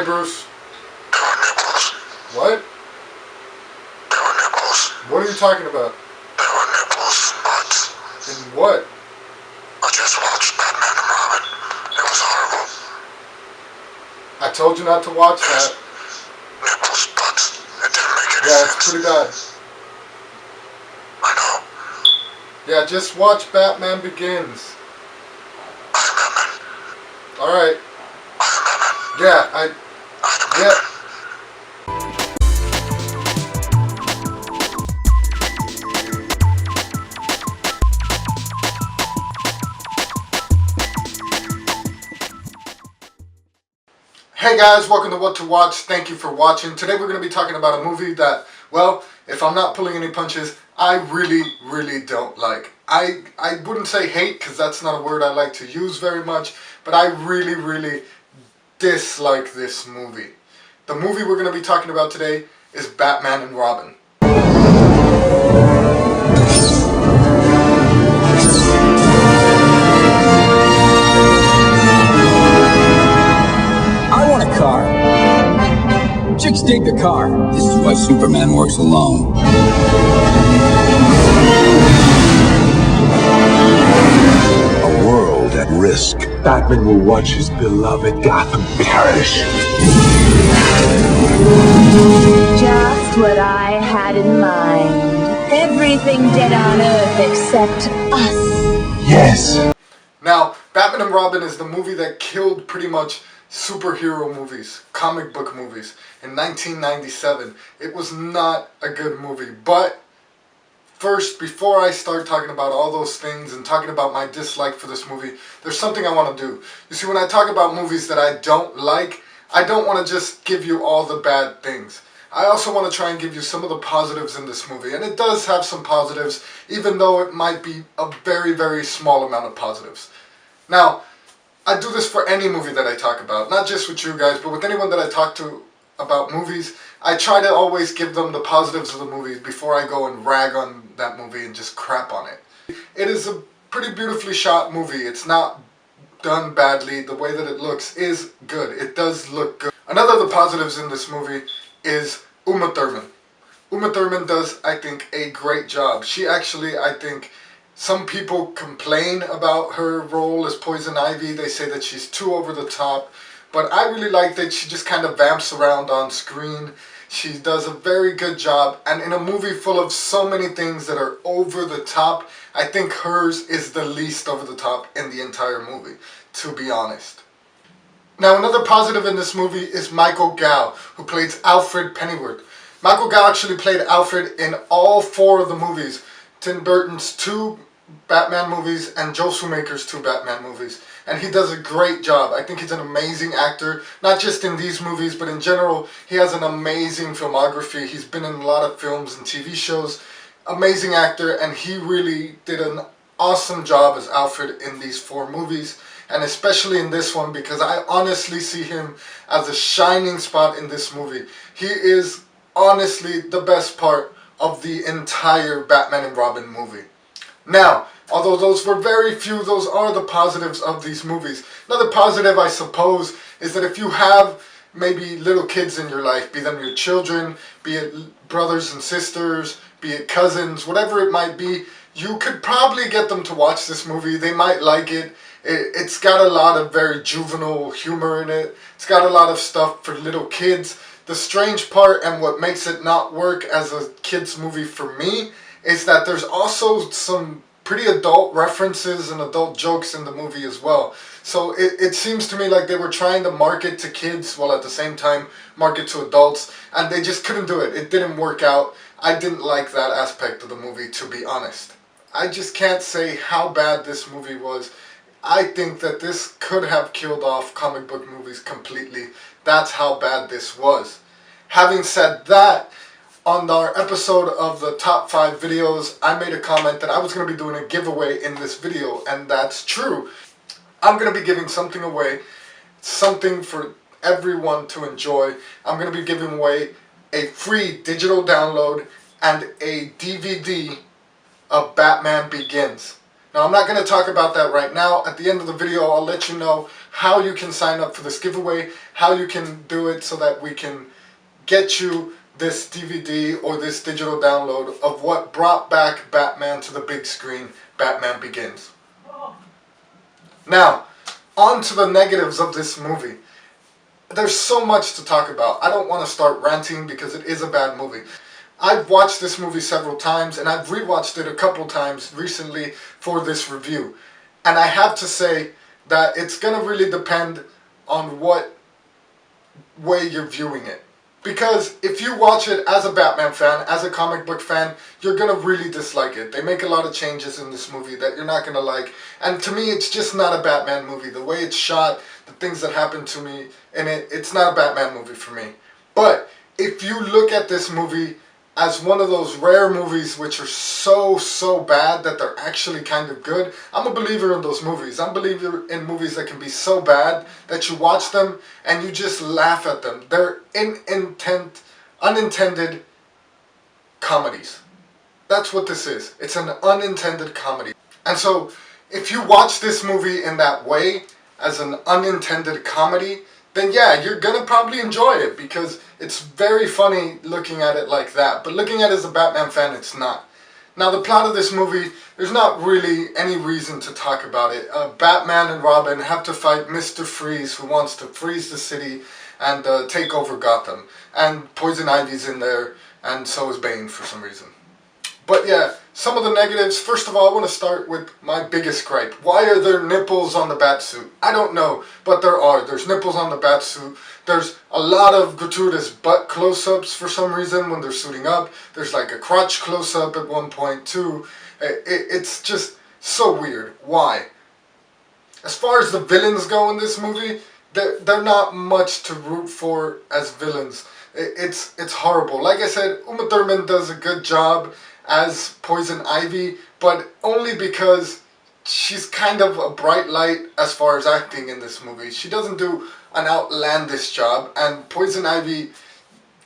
Hey, Bruce. There were nipples. What? There were nipples. What are you talking about? There were nipples, butts. And what? I just watched Batman and Robin. It was horrible. I told you not to watch that. Nipples, butts. It didn't make any Yeah, sense. it's pretty bad. I know. Yeah, just watch Batman Begins. I am Batman. Alright. I am Batman. Yeah, I am Batman. Yeah. Hey guys, welcome to What to Watch. Thank you for watching. Today we're going to be talking about a movie that, well, if I'm not pulling any punches, I really don't like. I wouldn't say hate, because that's not a word I like to use very much, but I really dislike this movie. The movie we're going to be talking about today is Batman and Robin. I want a car. Chicks dig the car. This is why Superman works alone. A world at risk. Batman will watch his beloved Gotham perish. Just what I had in mind. Everything dead on Earth except us. Yes. Now, Batman and Robin is the movie that killed pretty much superhero movies, comic book movies, in 1997. It was not a good movie, but first, before I start talking about all those things and talking about my dislike for this movie, there's something I want to do. You see, when I talk about movies that I don't like, I don't want to just give you all the bad things. I also want to try and give you some of the positives in this movie, and it does have some positives, even though it might be a very small amount of positives. Now, I do this for any movie that I talk about, not just with you guys, but with anyone that I talk to about movies. I try to always give them the positives of the movies before I go and rag on that movie and just crap on it. It is a pretty beautifully shot movie. It's not done badly. The way that it looks is good. It does look good. Another of the positives in this movie is Uma Thurman. Uma Thurman does, I think, a great job. She actually, I think, some people complain about her role as Poison Ivy. They say that she's too over the top. But I really like that she just kind of vamps around on screen. She does a very good job. And in a movie full of so many things that are over the top, I think hers is the least over the top in the entire movie, to be honest. Now, another positive in this movie is Michael Gough, who plays Alfred Pennyworth. Michael Gough actually played Alfred in all 4 of the movies. Tim Burton's 2 Batman movies and Joel Schumacher's 2 Batman movies. And he does a great job. I think he's an amazing actor, not just in these movies, but in general, he has an amazing filmography. He's been in a lot of films and TV shows. Amazing actor, and he really did an awesome job as Alfred in these 4 movies. And especially in this one, because I honestly see him as a shining spot in this movie. He is honestly the best part of the entire Batman and Robin movie. Now, although those were very few, those are the positives of these movies. Another positive, I suppose, is that if you have maybe little kids in your life, be them your children, be it brothers and sisters, be it cousins, whatever it might be, you could probably get them to watch this movie. They might like it. It's got a lot of very juvenile humor in it. It's got a lot of stuff for little kids. The strange part, and what makes it not work as a kids movie for me, is that there's also some pretty adult references and adult jokes in the movie as well. So it seems to me like they were trying to market to kids while at the same time market to adults, and they just couldn't do it. It didn't work out. I didn't like that aspect of the movie, to be honest. I just can't say how bad this movie was. I think that this could have killed off comic book movies completely. That's how bad this was. Having said that, on our episode of the top 5 videos, I made a comment that I was going to be doing a giveaway in this video, and that's true. I'm going to be giving something away, something for everyone to enjoy. I'm going to be giving away a free digital download and a DVD of Batman Begins. Now, I'm not going to talk about that right now. At the end of the video, I'll let you know how you can sign up for this giveaway, how you can do it so that we can get you this DVD or this digital download of what brought back Batman to the big screen, Batman Begins. Now, on to the negatives of this movie. There's so much to talk about. I don't want to start ranting because it is a bad movie. I've watched this movie several times, and I've rewatched it a couple times recently for this review. And I have to say that it's going to really depend on what way you're viewing it. Because if you watch it as a Batman fan, as a comic book fan, you're going to really dislike it. They make a lot of changes in this movie that you're not going to like. And to me, it's just not a Batman movie. The way it's shot, the things that happen to me in it, it's not a Batman movie for me. But if you look at this movie as one of those rare movies which are so bad that they're actually kind of good, I'm a believer in those movies. I'm a believer in movies that can be so bad that you watch them and you just laugh at them. They're unintended comedies. That's what this is. It's an unintended comedy. And so if you watch this movie in that way, as an unintended comedy, then yeah, you're gonna probably enjoy it because it's very funny looking at it like that. But looking at it as a Batman fan, it's not. Now, the plot of this movie, there's not really any reason to talk about it. Batman and Robin have to fight Mr. Freeze, who wants to freeze the city and take over Gotham. And Poison Ivy's in there, and so is Bane for some reason. But yeah, some of the negatives. First of all, I want to start with my biggest gripe. Why are there nipples on the Batsuit? I don't know, but there are. There's nipples on the Batsuit. There's a lot of gratuitous butt close-ups for some reason when they're suiting up. There's like a crotch close-up at one point too. It's just so weird. Why? As far as the villains go in this movie, they're not much to root for as villains. It's horrible. Like I said, Uma Thurman does a good job as Poison Ivy, but only because she's kind of a bright light as far as acting in this movie. She doesn't do an outlandish job, and Poison Ivy,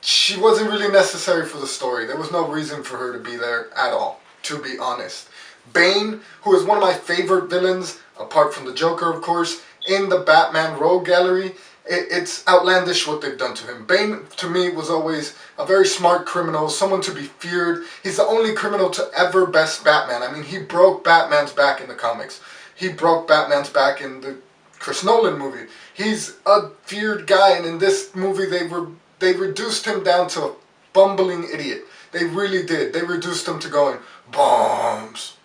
she wasn't really necessary for the story. There was no reason for her to be there at all, to be honest. Bane, who is one of my favorite villains, apart from the Joker of course, in the Batman Rogue Gallery, it's outlandish what they've done to him. Bane, to me, was always a very smart criminal, someone to be feared. He's the only criminal to ever best Batman. I mean, he broke Batman's back in the comics. He broke Batman's back in the Chris Nolan movie. He's a feared guy, and in this movie they reduced him down to a bumbling idiot. They really did. They reduced him to going, bombs,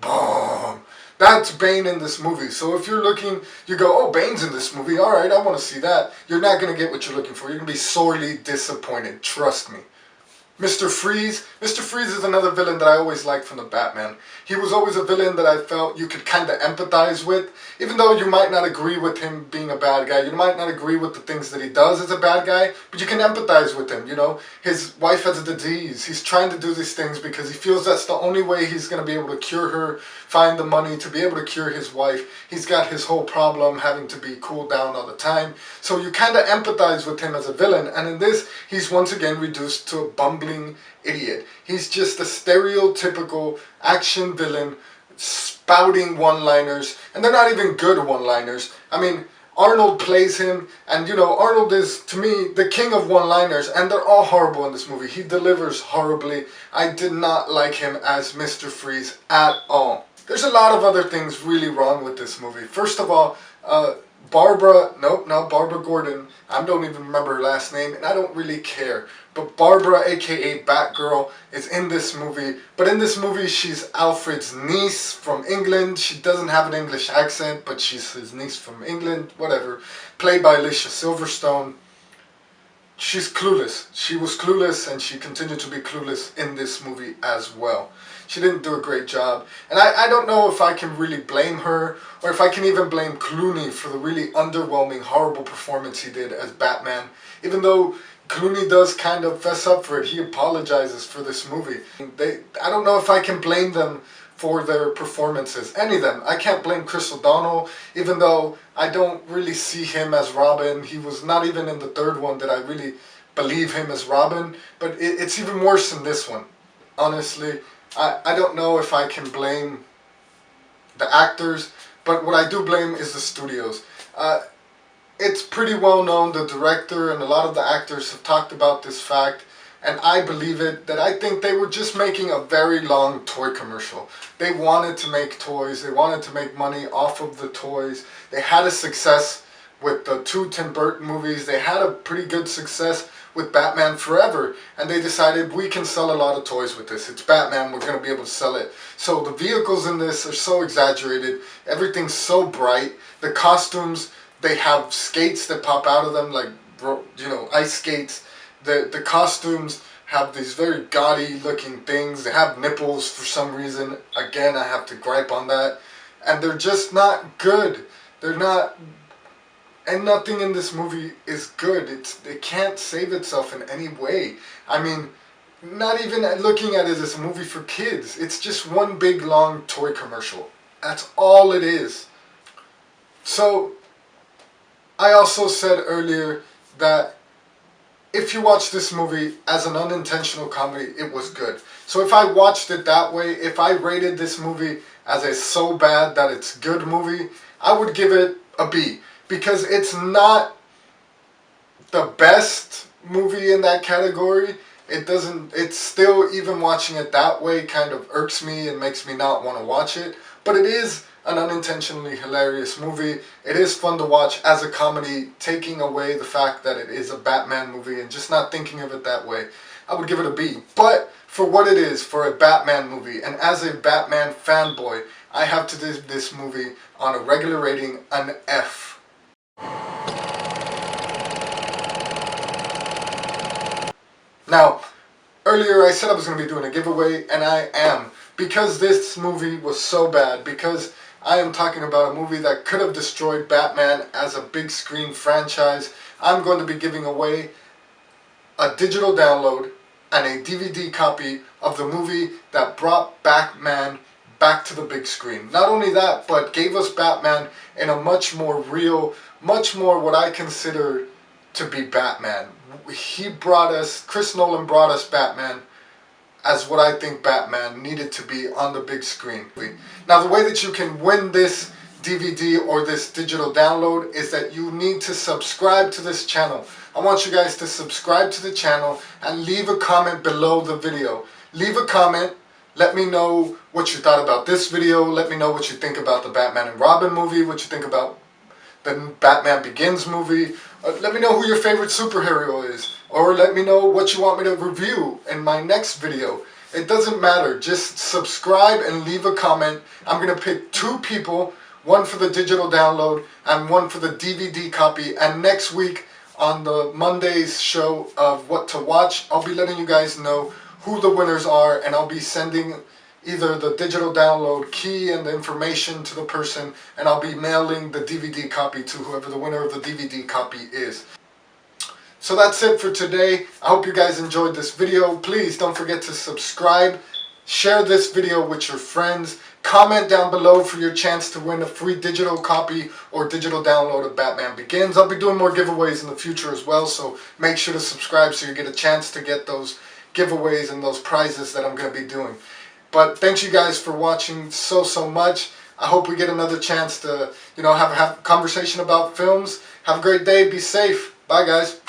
bomb. That's Bane in this movie. So if you're looking, you go, oh, Bane's in this movie. All right, I want to see that. You're not going to get what you're looking for. You're going to be sorely disappointed. Trust me. Mr. Freeze. Mr. Freeze is another villain that I always liked from the Batman. He was always a villain that I felt you could kind of empathize with. Even though you might not agree with him being a bad guy. You might not agree with the things that he does as a bad guy. But you can empathize with him, you know. His wife has a disease. He's trying to do these things because he feels that's the only way he's going to be able to cure her, find the money to be able to cure his wife. He's got his whole problem having to be cooled down all the time. So you kind of empathize with him as a villain. And in this, he's once again reduced to a bumbling idiot. He's just a stereotypical action villain spouting one-liners, and they're not even good one-liners. I mean, Arnold plays him, and you know, Arnold is, to me, the king of one-liners, and they're all horrible in this movie. He delivers horribly. I did not like him as Mr. Freeze at all. There's a lot of other things really wrong with this movie. First of all, Barbara Gordon, I don't even remember her last name, and I don't really care. But Barbara, aka Batgirl, is in this movie. But in this movie, she's Alfred's niece from England. She doesn't have an English accent, but she's his niece from England, whatever. Played by Alicia Silverstone. She's clueless. She was clueless, and she continued to be clueless in this movie as well. She didn't do a great job. And I don't know if I can really blame her, or if I can even blame Clooney for the really underwhelming, horrible performance he did as Batman. Even though Clooney does kind of fess up for it. He apologizes for this movie. I don't know if I can blame them for their performances. Any of them. I can't blame Chris O'Donnell, even though I don't really see him as Robin. He was not even in the third one that I really believe him as Robin. But it's even worse in this one. Honestly, I don't know if I can blame the actors, but what I do blame is the studios. It's pretty well known, the director and a lot of the actors have talked about this fact, and I believe it, that I think they were just making a very long toy commercial. They wanted to make toys, they wanted to make money off of the toys. They had a success with the 2 Tim Burton movies, they had a pretty good success with Batman Forever, and they decided we can sell a lot of toys with this. It's Batman, we're going to be able to sell it. So the vehicles in this are so exaggerated, everything's so bright, the costumes, they have skates that pop out of them, like, you know, ice skates. The costumes have these very gaudy looking things. They have nipples for some reason. Again, I have to gripe on that. And they're just not good. They're not... And nothing in this movie is good. It can't save itself in any way. I mean, not even looking at it as a movie for kids. It's just one big long toy commercial. That's all it is. So, I also said earlier that if you watch this movie as an unintentional comedy, it was good. So if I watched it that way, if I rated this movie as a so bad that it's good movie, I would give it a B. Because it's not the best movie in that category. It's still, even watching it that way kind of irks me and makes me not want to watch it. But it is an unintentionally hilarious movie. It is fun to watch as a comedy, taking away the fact that it is a Batman movie and just not thinking of it that way. I would give it a B. But for what it is, for a Batman movie, and as a Batman fanboy, I have to give this movie on a regular rating an F. Now, earlier I said I was going to be doing a giveaway, and I am. Because this movie was so bad, because I am talking about a movie that could have destroyed Batman as a big screen franchise, I'm going to be giving away a digital download and a DVD copy of the movie that brought Batman back to the big screen. Not only that, but gave us Batman in a much more real, much more what I consider to be Batman. Chris Nolan brought us Batman as what I think Batman needed to be on the big screen. Now, the way that you can win this DVD or this digital download is that you need to subscribe to this channel. I want you guys to subscribe to the channel and leave a comment below the video. Leave a comment. Let me know what you thought about this video. Let me know what you think about the Batman and Robin movie, what you think about the Batman Begins movie. Let me know who your favorite superhero is. Or let me know what you want me to review in my next video. It doesn't matter. Just subscribe and leave a comment. I'm going to pick 2 people, one for the digital download and one for the DVD copy. And next week on the Monday's show of What to Watch, I'll be letting you guys know who the winners are, and I'll be sending either the digital download key and the information to the person, and I'll be mailing the DVD copy to whoever the winner of the DVD copy is. So that's it for today. I hope you guys enjoyed this video. Please don't forget to subscribe, share this video with your friends, comment down below for your chance to win a free digital copy or digital download of Batman Begins. I'll be doing more giveaways in the future as well, so make sure to subscribe so you get a chance to get those giveaways and those prizes that I'm going to be doing. But thanks you guys for watching so much. I hope we get another chance to, have a conversation about films. Have a great day. Be safe. Bye, guys.